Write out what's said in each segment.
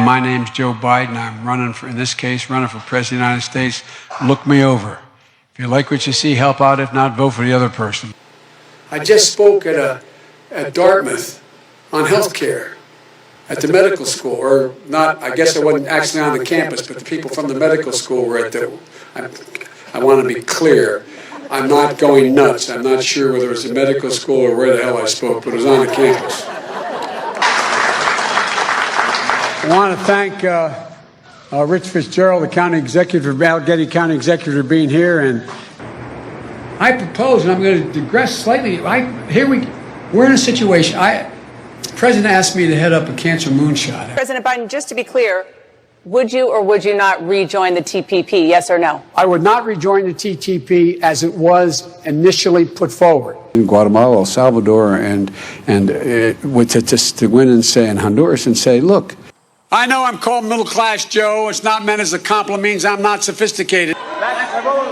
My name's Joe Biden. I'm running for, in this case, running for President of the United States. Look me over. If you like what you see, help out. If not, vote for the other person. I just spoke at Dartmouth on health care at the medical school, or not, I guess I wasn't actually on the campus, but the people from the medical school were at the, I want to be clear. I'm not going nuts. I'm not sure whether it was a medical school or where the hell I spoke, but it was on the campus. I want to thank Rich Fitzgerald, the county executive, Allegheny County executive, for being here. And I propose, and I'm going to digress slightly. We're in a situation. The president asked me to head up a cancer moonshot. President Biden, just to be clear, would you or would you not rejoin the TPP? Yes or no? I would not rejoin the TPP as it was initially put forward. In Guatemala, El Salvador, and to win and say in Honduras and say, look, I know I'm called middle class, Joe. It's not meant as a compliment. Means I'm not sophisticated. Let it go.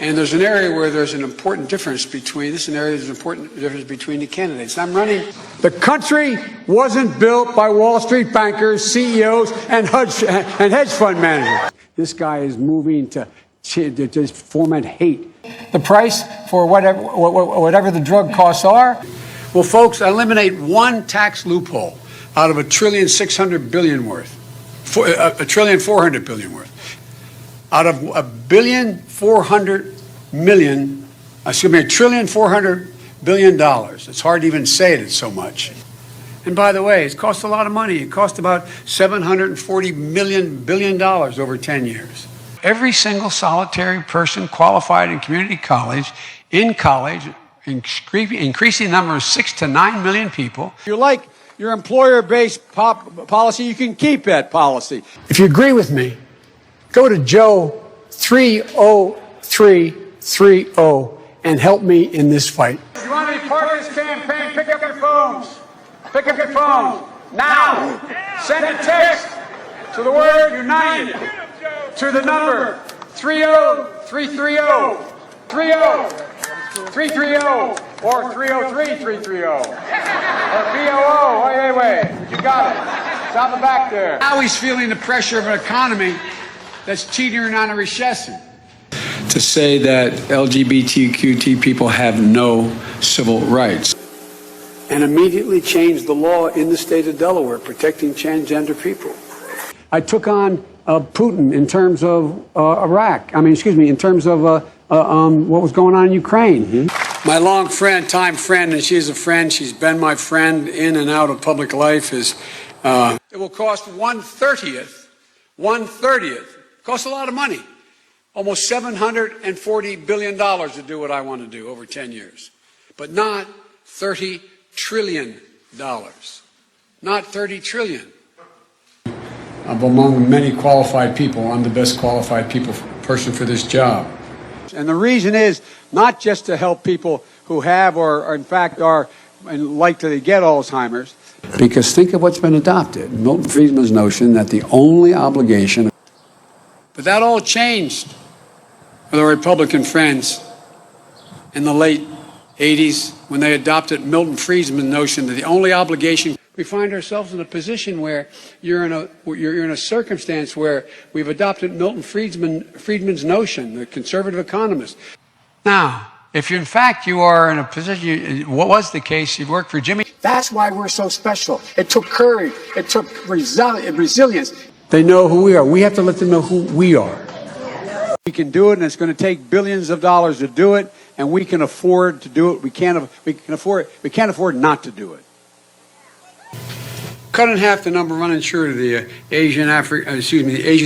And there's an area where there's an important difference between this and there's an important difference between the candidates. I'm running. The country wasn't built by Wall Street bankers, CEOs, and hedge fund managers. This guy is moving to just foment hate. The price for whatever the drug costs are. Well, folks, eliminate one tax loophole out of $1.6 trillion worth, $1.4 trillion worth. Out of $1.4 billion. It's hard to even say it, it's so much. And by the way, it's cost a lot of money. It cost about $740 billion over 10 years. Every single solitary person qualified in community college, increasing number of 6 to 9 million people. If you like your employer-based policy, you can keep that policy. If you agree with me, go to Joe 30330 and help me in this fight. If you want to be part of this campaign, pick up your phones. Pick up your phones. Now. Send a text to the word United to the number 30330. 30330 or 303330 or BOO. Wait. You got it. It's on the back there. Now he's feeling the pressure of an economy that's teetering on a recession. To say that LGBTQ people have no civil rights. And immediately changed the law in the state of Delaware protecting transgender people. I took on Putin in terms of in terms of what was going on in Ukraine. Mm-hmm. My time friend, and she's a friend, she's been my friend in and out of public life, it will cost 1/30th, costs a lot of money, almost $740 billion to do what I want to do over 10 years, but not $30 trillion, not 30 trillion. Among many qualified people, I'm the best qualified person for this job. And the reason is not just to help people who have or in fact are likely to get Alzheimer's. Because think of what's been adopted. Milton Friedman's notion that the only obligation. But that all changed with our Republican friends in the late 80s when they adopted Milton Friedman's notion that the only obligation. We find ourselves in a position where you're in a circumstance where we've adopted Milton Friedman's notion, the conservative economist. Now, if in fact you are in a position, what was the case, you worked for Jimmy. That's why we're so special. It took courage. It took resilience. They know who we are. We have to let them know who we are. We can do it, and it's going to take billions of dollars to do it, and we can afford to do it. We can't afford not to do it. Cut in half the number of uninsured of the Asian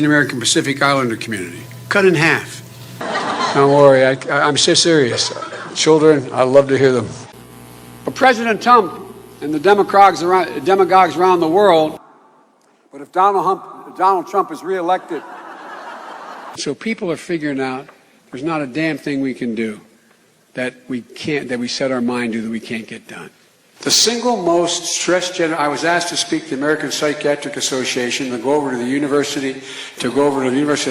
American Pacific Islander community. Cut in half. Don't worry, I'm so serious. Children, I love to hear them. But President Trump and the demagogues around the world, but if Donald Trump is reelected, so people are figuring out there's not a damn thing we can do that we set our mind to that we can't get done. The single most stress I was asked to speak to the American Psychiatric Association, to go over to the University of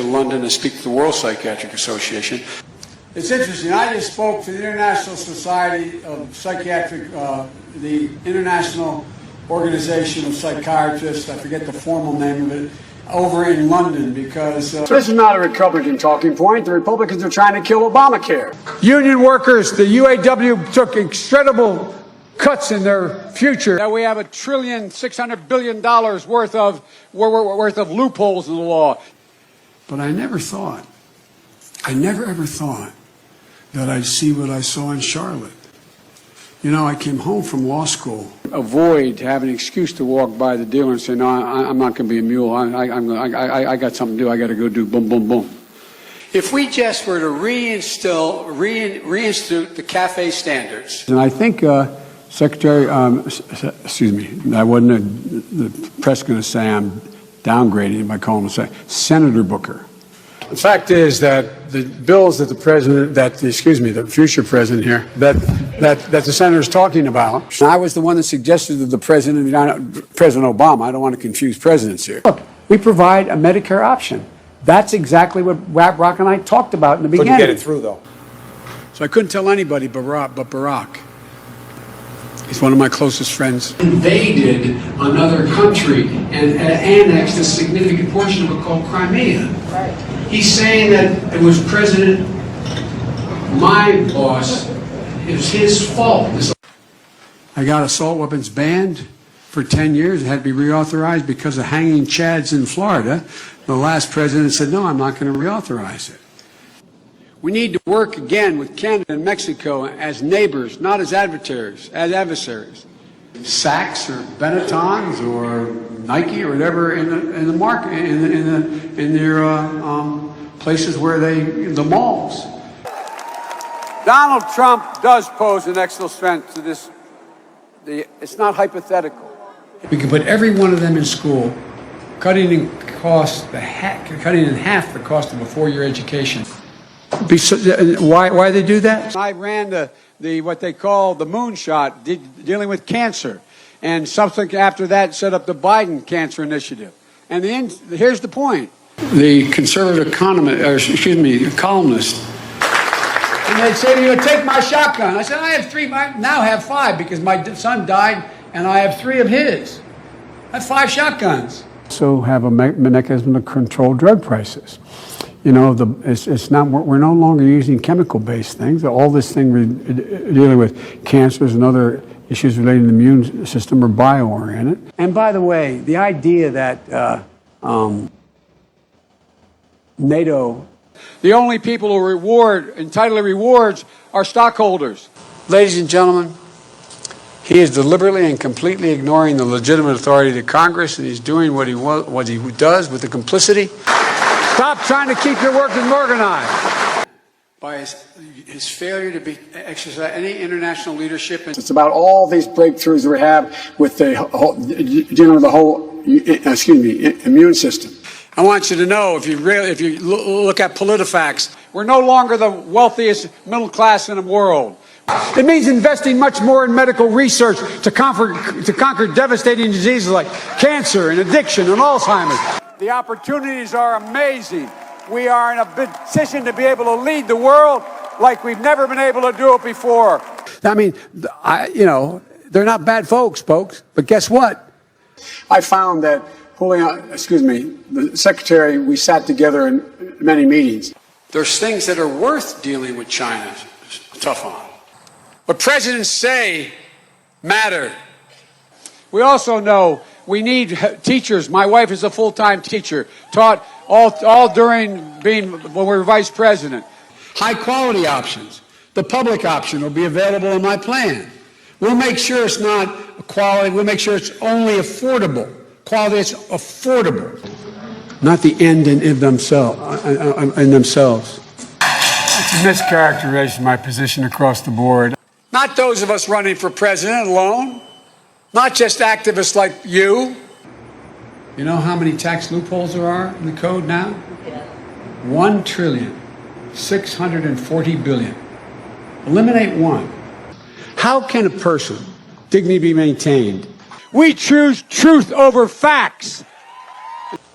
London and speak to the World Psychiatric Association. It's interesting. I just spoke to the International Society of Psychiatric, the International organization of psychiatrists, I forget the formal name of it, over in London because this is not a Republican talking point. The Republicans are trying to kill Obamacare. Union workers, the UAW took incredible cuts in their future. Now we have $1.6 trillion worth of loopholes in the law. But I never ever thought that I'd see what I saw in Charlotte. You know, I came home from law school. Avoid having an excuse to walk by the dealer and say, no, I'm not going to be a mule. I got something to do. I got to go do boom, boom, boom. If we just were to reinstitute the CAFE standards. And I think Secretary, excuse me, the press going to say I'm downgrading him by calling him Senator Booker. The fact is that the bills that the future president here, that the senator is talking about. I was the one that suggested to the President Obama, I don't want to confuse presidents here. Look, we provide a Medicare option. That's exactly what Barack and I talked about in the beginning. Couldn't get it through, though. So I couldn't tell anybody but Barack. He's one of my closest friends. Invaded another country and annexed a significant portion of it called Crimea. Right. He's saying that it was my boss, it was his fault. I got assault weapons banned for 10 years. It had to be reauthorized because of hanging chads in Florida. The last president said, no, I'm not going to reauthorize it. We need to work again with Canada and Mexico as neighbors, not as adversaries. Saks or Benettons or Nike or whatever in the market in their places where the malls. Donald Trump does pose an extra threat to this. It's not hypothetical. We can put every one of them in school, cutting in half the cost of a 4-year education. Why they do that? I ran the what they call the moonshot, dealing with cancer, and subsequently after that set up the Biden Cancer Initiative. And here's the point: the conservative columnist, and they'd say to you, "Take my shotgun." I said, "I have 3. I now have 5 because my son died, and I have 3 of his. I have 5 shotguns." So have a mechanism to control drug prices. You know, it's not. We're no longer using chemical-based things. All this thing we're dealing with, cancers and other issues related to the immune system, are bio-oriented. And by the way, the idea that NATO, the only people who entitled to rewards, are stockholders. Ladies and gentlemen, he is deliberately and completely ignoring the legitimate authority of the Congress, and he's doing what he does with the complicity. Stop trying to keep your workers organized. By his failure to exercise any international leadership. It's about all these breakthroughs that we have with dealing with the whole, immune system. I want you to know, if you look at PolitiFacts, we're no longer the wealthiest middle class in the world. It means investing much more in medical research to conquer devastating diseases like cancer and addiction and Alzheimer's. The opportunities are amazing. We are in a position to be able to lead the world like we've never been able to do it before. I mean, they're not bad folks, but guess what? I found that the secretary, we sat together in many meetings. There's things that are worth dealing with China tough on. What presidents say matter. We also know we need teachers. My wife is a full-time teacher, taught all during when we were vice president. High-quality options. The public option will be available in my plan. We'll make sure it's not quality. We'll make sure it's only affordable. Quality is affordable, not the end in themselves. It's a mischaracterization of my position across the board. Not those of us running for president alone. Not just activists like you. You know how many tax loopholes there are in the code now? Yeah. 1,640 billion. Eliminate one. How can a person dignity be maintained? We choose truth over facts.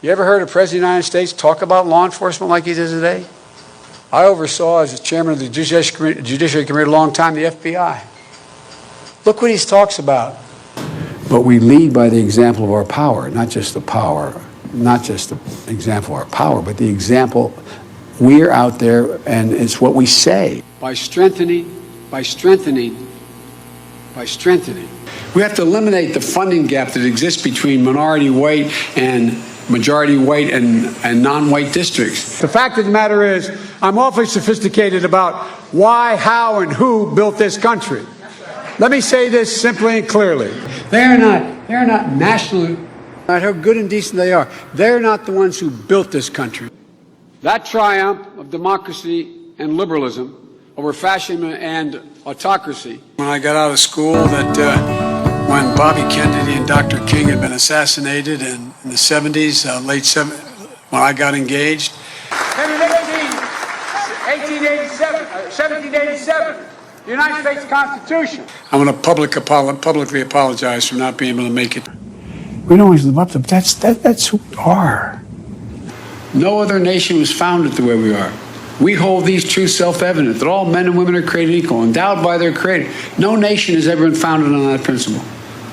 You ever heard a president of the United States talk about law enforcement like he did today? I oversaw, as the chairman of the Judiciary Committee a long time, the FBI. Look what he talks about. But we lead by the example of our power, not just the power, not just the example of our power, but the example we're out there, and it's what we say. By strengthening. We have to eliminate the funding gap that exists between minority white and majority white and non-white districts. The fact of the matter is, I'm awfully sophisticated about why, how, and who built this country. Let me say this simply and clearly. They're not national, not how good and decent they are. They're not the ones who built this country. That triumph of democracy and liberalism over fascism and autocracy. When I got out of school, when Bobby Kennedy and Dr. King had been assassinated in the 70s, late 70s, when I got engaged. Then in 1787, the United States Constitution. I want to publicly apologize for not being able to make it. We don't always live up to that's who we are. No other nation was founded the way we are. We hold these truths self-evident, that all men and women are created equal, endowed by their Creator. No nation has ever been founded on that principle.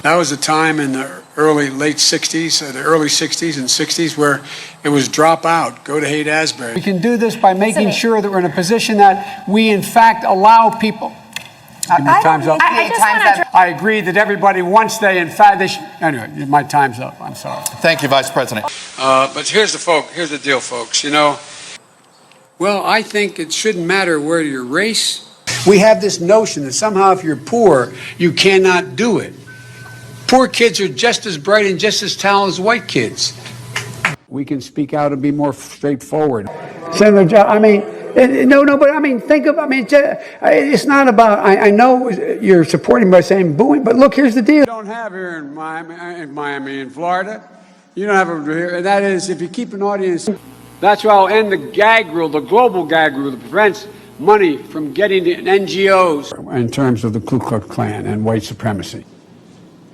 That was a time in the late 60s, the early 60s and 60s, where it was drop out, go to Haight-Ashbury. We can do this by making sure that we're in a position that we, in fact, allow people. Time's up. I agree that everybody, once they, in fact, anyway, my time's up. I'm sorry. Thank you, Vice President. But here's the deal, folks. Well, I think it shouldn't matter where your race. We have this notion that somehow if you're poor, you cannot do it. Poor kids are just as bright and just as talented as white kids. We can speak out and be more straightforward. Senator John, it's not about, I know you're supporting by saying booing, but look, here's the deal. You don't have here in Miami, in Florida. You don't have it here, and that is if you keep an audience. That's why I'll end the gag rule, the global gag rule that prevents money from getting to NGOs. In terms of the Ku Klux Klan and white supremacy.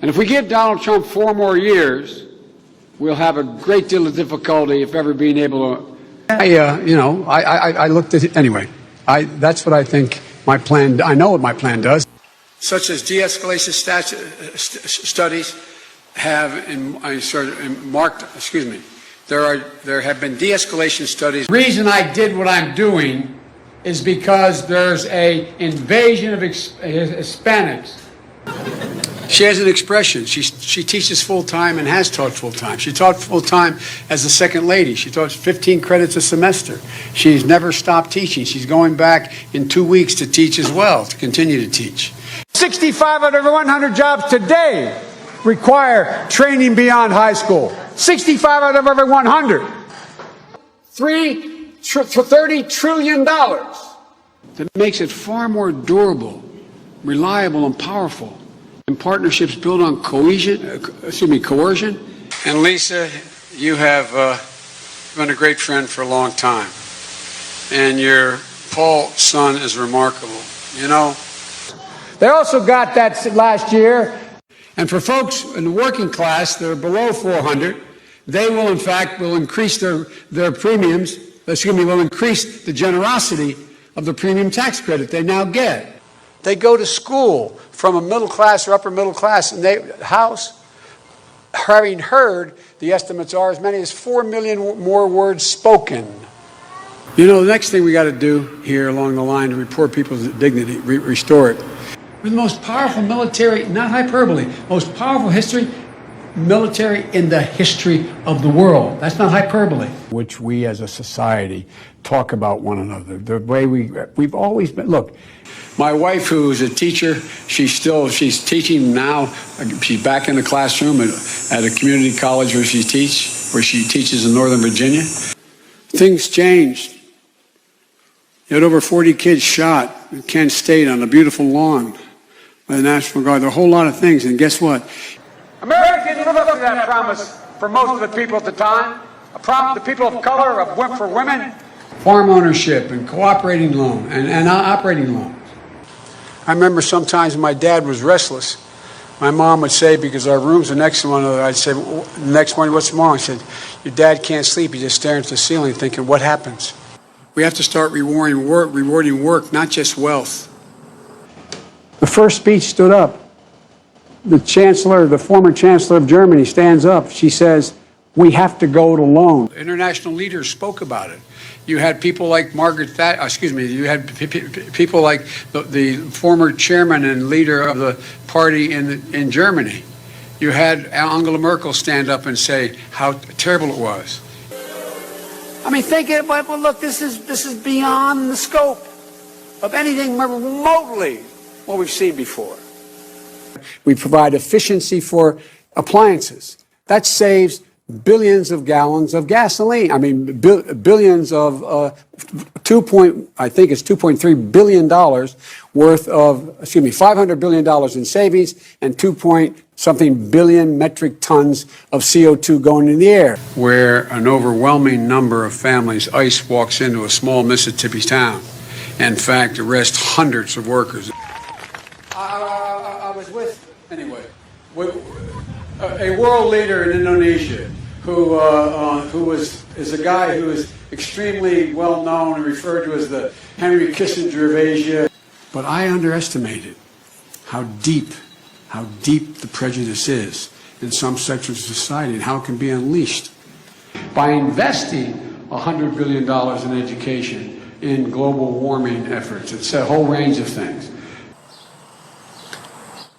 And if we give Donald Trump 4 more years, we'll have a great deal of difficulty, if ever, being able to. I looked at it anyway. That's what I think my plan. I know what my plan does. Such as de-escalation studies have marked. Excuse me. There have been de-escalation studies. The reason I did what I'm doing is because there's an invasion of Hispanics. She has an expression. She teaches full-time and has taught full-time. She taught full-time as the second lady. She taught 15 credits a semester. She's never stopped teaching. She's going back in 2 weeks to teach as well, to continue to teach. 65 out of every 100 jobs today require training beyond high school. 65 out of every 100. $30 trillion. That makes it far more durable, reliable, and powerful. And partnerships built on coercion. And Lisa, you have been a great friend for a long time. And your Paul son is remarkable. They also got that last year. And for folks in the working class that are below 400, they will, in fact, increase their premiums, will increase the generosity of the premium tax credit they now get. They go to school from a middle class or upper middle class, and having heard, the estimates are as many as 4 million more words spoken. The next thing we got to do here along the line to report people's dignity, restore it. We're the most powerful military, not hyperbole, most powerful military in the history of the world. That's not hyperbole. Which we as a society talk about one another. The way we've always been. Look, my wife, who is a teacher, she's teaching now. She's back in the classroom at a community college where she teaches in Northern Virginia. Things changed. You had over 40 kids shot in Kent State on a beautiful lawn by the National Guard. There are a whole lot of things, and guess what? America didn't live up to that promise for most of the people at the time. The people of color, for women. Farm ownership and cooperating loan and operating loans. I remember sometimes when my dad was restless, my mom would say, because our rooms are next to one another, I'd say, the next morning, what's wrong? She said, your dad can't sleep. He's just staring at the ceiling thinking, what happens? We have to start rewarding work, not just wealth. The first speech stood up. the chancellor, the former chancellor of Germany, stands up. She says, we have to go it alone. International leaders spoke about it. You had people like you had people like the former chairman and leader of the party in Germany. You had Angela Merkel stand up and say how terrible it was. I mean, think it, but look, this is beyond the scope of anything remotely what we've seen before. We provide efficiency for appliances. That saves billions of gallons of gasoline. I mean, billions of $2.3 billion worth of, $500 billion in savings and 2-point-something billion metric tons of CO2 going in the air. Where an overwhelming number of families, ICE walks into a small Mississippi town, and in fact, arrests hundreds of workers. I was with a world leader in Indonesia who is a guy who is extremely well known and referred to as the Henry Kissinger of Asia. But I underestimated how deep the prejudice is in some sectors of society and how it can be unleashed. By investing $100 billion in education, in global warming efforts, it's a whole range of things.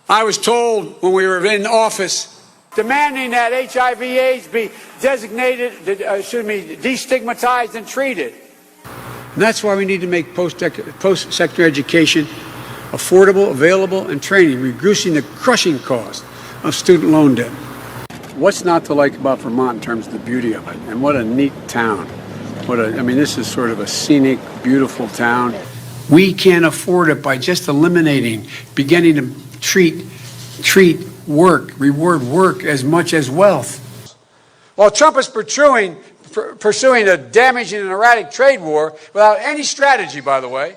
I was told when we were in office, demanding that HIV/AIDS be designated, destigmatized and treated. And that's why we need to make post-secondary education affordable, available, and training, reducing the crushing cost of student loan debt. What's not to like about Vermont in terms of the beauty of it? And what a neat town. This is sort of a scenic, beautiful town. We can't afford it by just beginning to reward work as much as wealth. While Trump is pursuing a damaging and erratic trade war without any strategy, by the way,